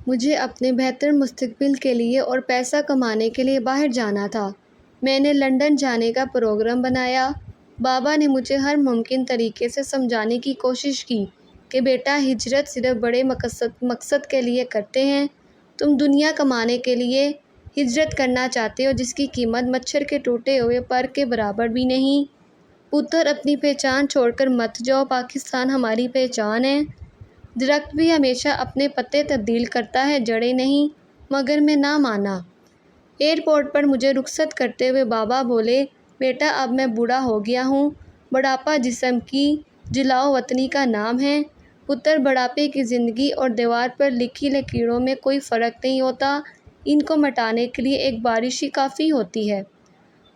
مجھے اپنے بہتر مستقبل کے لیے اور پیسہ کمانے کے لیے باہر جانا تھا۔ میں نے لندن جانے کا پروگرام بنایا۔ بابا نے مجھے ہر ممکن طریقے سے سمجھانے کی کوشش کی کہ بیٹا، ہجرت صرف بڑے مقصد کے لیے کرتے ہیں۔ تم دنیا کمانے کے لیے ہجرت کرنا چاہتے ہو جس کی قیمت مچھر کے ٹوٹے ہوئے پر کے برابر بھی نہیں۔ پتر، اپنی پہچان چھوڑ کر مت جاؤ، پاکستان ہماری پہچان ہے۔ درخت بھی ہمیشہ اپنے پتے تبدیل کرتا ہے، جڑیں نہیں۔ مگر میں نہ مانا۔ ایئرپورٹ پر مجھے رخصت کرتے ہوئے بابا بولے، بیٹا، اب میں بوڑھا ہو گیا ہوں۔ بڑھاپا جسم کی جلاؤ وطنی کا نام ہے۔ پتر، بڑھاپے کی زندگی اور دیوار پر لکھی لکیروں میں کوئی فرق نہیں ہوتا، ان کو مٹانے کے لیے ایک بارش ہی کافی ہوتی ہے۔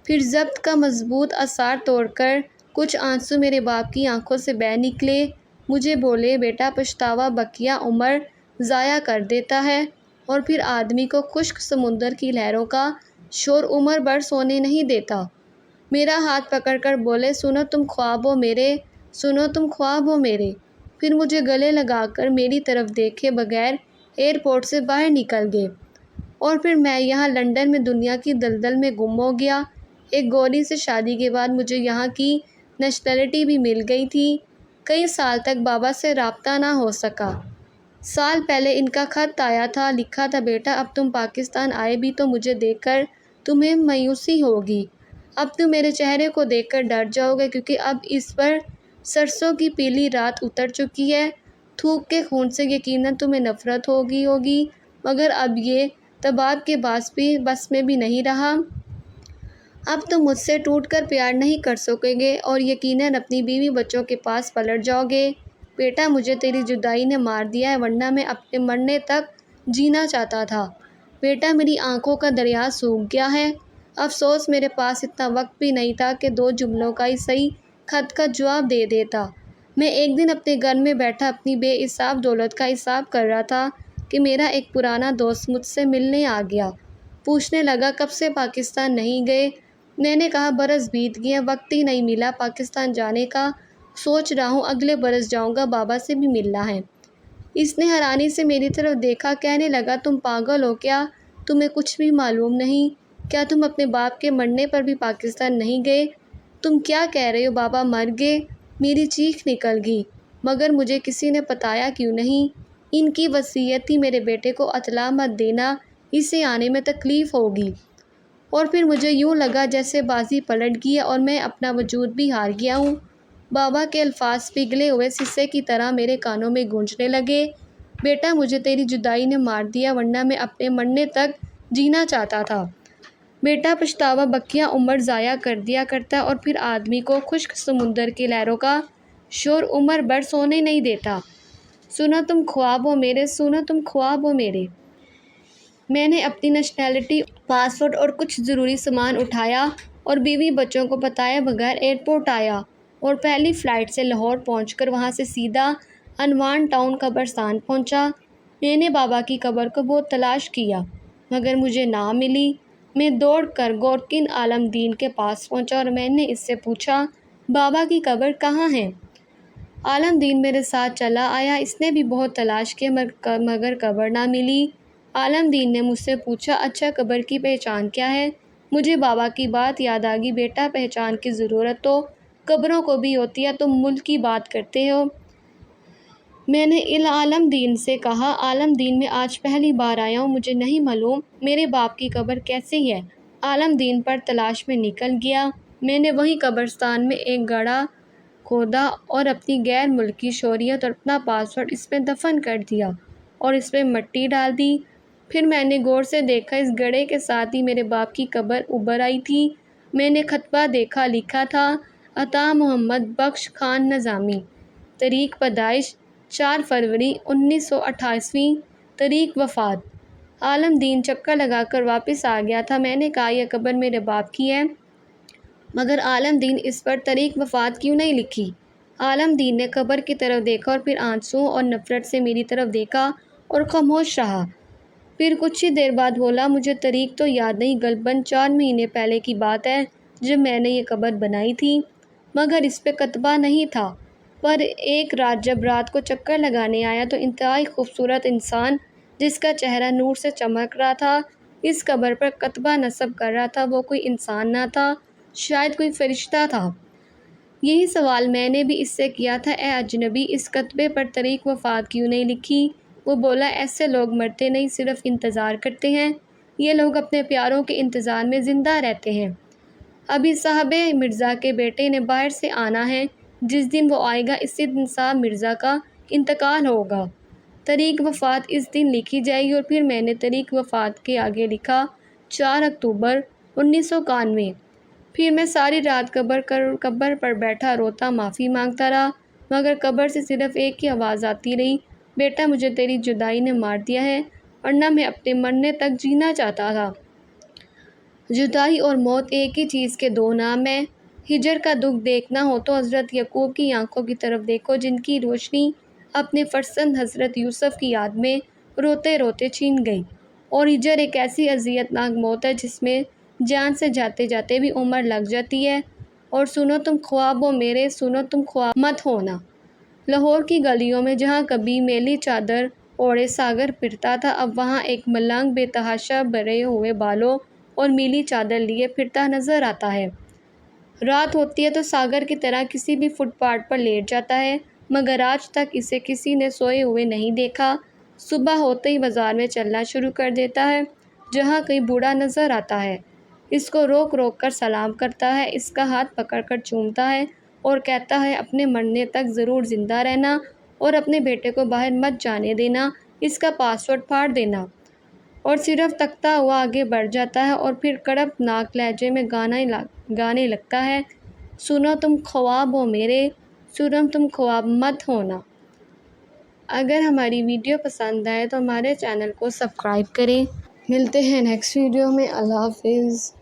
پھر ضبط کا مضبوط اثار توڑ کر کچھ آنسو میرے باپ کی آنکھوں سے بہہ نکلے۔ مجھے بولے، بیٹا، پچھتاوا بقیہ عمر ضائع کر دیتا ہے، اور پھر آدمی کو خشک سمندر کی لہروں کا شور عمر بھر سونے نہیں دیتا۔ میرا ہاتھ پکڑ کر بولے، سنو تم خواب ہو میرے، سنو تم خواب ہو میرے۔ پھر مجھے گلے لگا کر میری طرف دیکھے بغیر ایئرپورٹ سے باہر نکل گئے، اور پھر میں یہاں لندن میں دنیا کی دلدل میں گم ہو گیا۔ ایک گوری سے شادی کے بعد مجھے یہاں کی نیشنلٹی بھی مل گئی تھی۔ کئی سال تک بابا سے رابطہ نہ ہو سکا۔ سال پہلے ان کا خط آیا تھا، لکھا تھا، بیٹا، اب تم پاکستان آئے بھی تو مجھے دیکھ کر تمہیں مایوسی ہوگی۔ اب تم میرے چہرے کو دیکھ کر ڈر جاؤ گے، کیونکہ اب اس پر سرسوں کی پیلی رات اتر چکی ہے۔ تھوک کے خون سے یقیناً تمہیں نفرت ہوگی، مگر اب یہ تباب کے بس میں بھی نہیں رہا۔ اب تم مجھ سے ٹوٹ کر پیار نہیں کر سکو گے، اور یقیناً اپنی بیوی بچوں کے پاس پلٹ جاؤ گے۔ بیٹا، مجھے تیری جدائی نے مار دیا ہے، ورنہ میں اپنے مرنے تک جینا چاہتا تھا۔ بیٹا، میری آنکھوں کا دریا سوکھ گیا ہے۔ افسوس میرے پاس اتنا وقت بھی نہیں تھا کہ 2 جملوں کا ہی صحیح خط کا جواب دے دیتا۔ میں ایک دن اپنے گھر میں بیٹھا اپنی بے حساب دولت کا حساب کر رہا تھا کہ میرا ایک پرانا دوست مجھ سے ملنے آ گیا۔ پوچھنے لگا، کب سے پاکستان نہیں گئے؟ میں نے کہا، برس بیت گئے ہیں، وقت ہی نہیں ملا پاکستان جانے کا، سوچ رہا ہوں اگلے برس جاؤں گا، بابا سے بھی ملنا ہے۔ اس نے حیرانی سے میری طرف دیکھا، کہنے لگا، تم پاگل ہو کیا؟ تمہیں کچھ بھی معلوم نہیں؟ کیا تم اپنے باپ کے مرنے پر بھی پاکستان نہیں گئے؟ تم کیا کہہ رہے ہو؟ بابا مر گئے؟ میری چیخ نکل گئی۔ مگر مجھے کسی نے بتایا کیوں نہیں؟ ان کی وصیت تھی میرے بیٹے کو اطلاع مت دینا، اسے آنے میں تکلیف ہوگی۔ اور پھر مجھے یوں لگا جیسے بازی پلٹ گئی ہے اور میں اپنا وجود بھی ہار گیا ہوں۔ بابا کے الفاظ پگھلے ہوئے سیسے کی طرح میرے کانوں میں گونجنے لگے، بیٹا، مجھے تیری جدائی نے مار دیا، ورنہ میں اپنے مرنے تک جینا چاہتا تھا۔ بیٹا، پچھتاوا بقیہ عمر ضائع کر دیا کرتا، اور پھر آدمی کو خشک سمندر کی لہروں کا شور عمر بھر سونے نہیں دیتا۔ سنو تم خواب ہو میرے، سنو تم خواب ہو میرے۔ میں نے اپنی نیشنلٹی، پاسپورٹ اور کچھ ضروری سامان اٹھایا اور بیوی بچوں کو بتائے بغیر ایئرپورٹ آیا، اور پہلی فلائٹ سے لاہور پہنچ کر وہاں سے سیدھا انوان ٹاؤن قبرستان پہنچا۔ میں نے بابا کی قبر کو بہت تلاش کیا، مگر مجھے نہ ملی۔ میں دوڑ کر گورکن عالم دین کے پاس پہنچا اور میں نے اس سے پوچھا، بابا کی قبر کہاں ہے؟ عالم دین میرے ساتھ چلا آیا، اس نے بھی بہت تلاش کیا مگر قبر نہ ملی۔ عالم دین نے مجھ سے پوچھا، اچھا، قبر کی پہچان کیا ہے؟ مجھے بابا کی بات یاد آ گئی، بیٹا، پہچان کی ضرورت تو قبروں کو بھی ہوتی ہے، تم ملک کی بات کرتے ہو۔ میں نے عالم دین سے کہا، عالم دین، میں آج پہلی بار آیا ہوں، مجھے نہیں معلوم میرے باپ کی قبر کیسی ہے۔ عالم دین پر تلاش میں نکل گیا۔ میں نے وہیں قبرستان میں ایک گڑھا کھودا اور اپنی غیر ملکی شہریت اور اپنا پاسپورٹ اس میں دفن کر دیا اور اس میں مٹی ڈال دی۔ پھر میں نے غور سے دیکھا، اس گڑھے کے ساتھ ہی میرے باپ کی قبر ابھر آئی تھی۔ میں نے خطبہ دیکھا، لکھا تھا، عطا محمد بخش خان نظامی، تاریخ پیدائش 4 فروری 1988، تاریخ وفات۔ عالم دین چکر لگا کر واپس آ گیا تھا۔ میں نے کہا، یہ قبر میرے باپ کی ہے، مگر عالم دین اس پر تاریخ وفات کیوں نہیں لکھی؟ عالم دین نے قبر کی طرف دیکھا اور پھر آنسوؤں اور نفرت سے میری طرف دیکھا اور خاموش رہا۔ پھر کچھ ہی دیر بعد بولا، مجھے تاریخ تو یاد نہیں، غالباً 4 مہینے پہلے کی بات ہے جب میں نے یہ قبر بنائی تھی، مگر اس پہ کتبہ نہیں تھا۔ پر ایک رات جب رات کو چکر لگانے آیا تو انتہائی خوبصورت انسان جس کا چہرہ نور سے چمک رہا تھا۔ اس قبر پر کتبہ نصب کر رہا تھا، وہ کوئی انسان نہ تھا، شاید کوئی فرشتہ تھا۔ یہی سوال میں نے بھی اس سے کیا تھا، اے اجنبی، اس کتبے پر تاریخ وفات کیوں نہیں لکھی؟ وہ بولا، ایسے لوگ مرتے نہیں، صرف انتظار کرتے ہیں۔ یہ لوگ اپنے پیاروں کے انتظار میں زندہ رہتے ہیں۔ ابھی صاحب مرزا کے بیٹے نے باہر سے آنا ہے، جس دن وہ آئے گا اسی دن صاحب مرزا کا انتقال ہوگا۔ تاریخ وفات اس دن لکھی جائے گی۔ اور پھر میں نے تاریخ وفات کے آگے لکھا 4 اکتوبر 1991۔ پھر میں ساری رات قبر پر بیٹھا روتا معافی مانگتا رہا، مگر قبر سے صرف ایک ہی آواز آتی رہی، بیٹا مجھے تیری جدائی نے مار دیا ہے، اور نہ میں اپنے مرنے تک جینا چاہتا تھا۔ جدائی اور موت ایک ہی چیز کے دو نام ہیں۔ ہجر کا دکھ دیکھنا ہو تو حضرت یعقوب کی آنکھوں کی طرف دیکھو، جن کی روشنی اپنے فرزند حضرت یوسف کی یاد میں روتے روتے چھن گئی۔ اور ہجر ایک ایسی اذیت ناک موت ہے جس میں جان سے جاتے جاتے بھی عمر لگ جاتی ہے۔ اور سنو تم خوابو میرے، سنو تم خواب مت ہونا۔ لاہور کی گلیوں میں جہاں کبھی میلی چادر اوڑھے ساگر پھرتا تھا، اب وہاں ایک ملنگ بے تحاشا بھرے ہوئے بالوں اور میلی چادر لیے پھرتا نظر آتا ہے۔ رات ہوتی ہے تو ساگر کی طرح کسی بھی فٹ پاتھ پر لیٹ جاتا ہے، مگر آج تک اسے کسی نے سوئے ہوئے نہیں دیکھا۔ صبح ہوتے ہی بازار میں چلنا شروع کر دیتا ہے۔ جہاں کوئی بوڑھا نظر آتا ہے، اس کو روک روک کر سلام کرتا ہے، اس کا ہاتھ پکڑ کر چومتا ہے اور کہتا ہے اپنے مرنے تک ضرور زندہ رہنا اور اپنے بیٹے کو باہر مت جانے دینا، اس کا پاسورڈ پھاڑ دینا۔ اور صرف تکتا ہوا آگے بڑھ جاتا ہے اور پھر کڑپ ناک لہجے میں گانے لگتا ہے، سنو تم خواب ہو میرے، سنو تم خواب مت ہونا۔ اگر ہماری ویڈیو پسند آئے تو ہمارے چینل کو سبسکرائب کریں۔ ملتے ہیں نیکسٹ ویڈیو میں۔ اللہ حافظ۔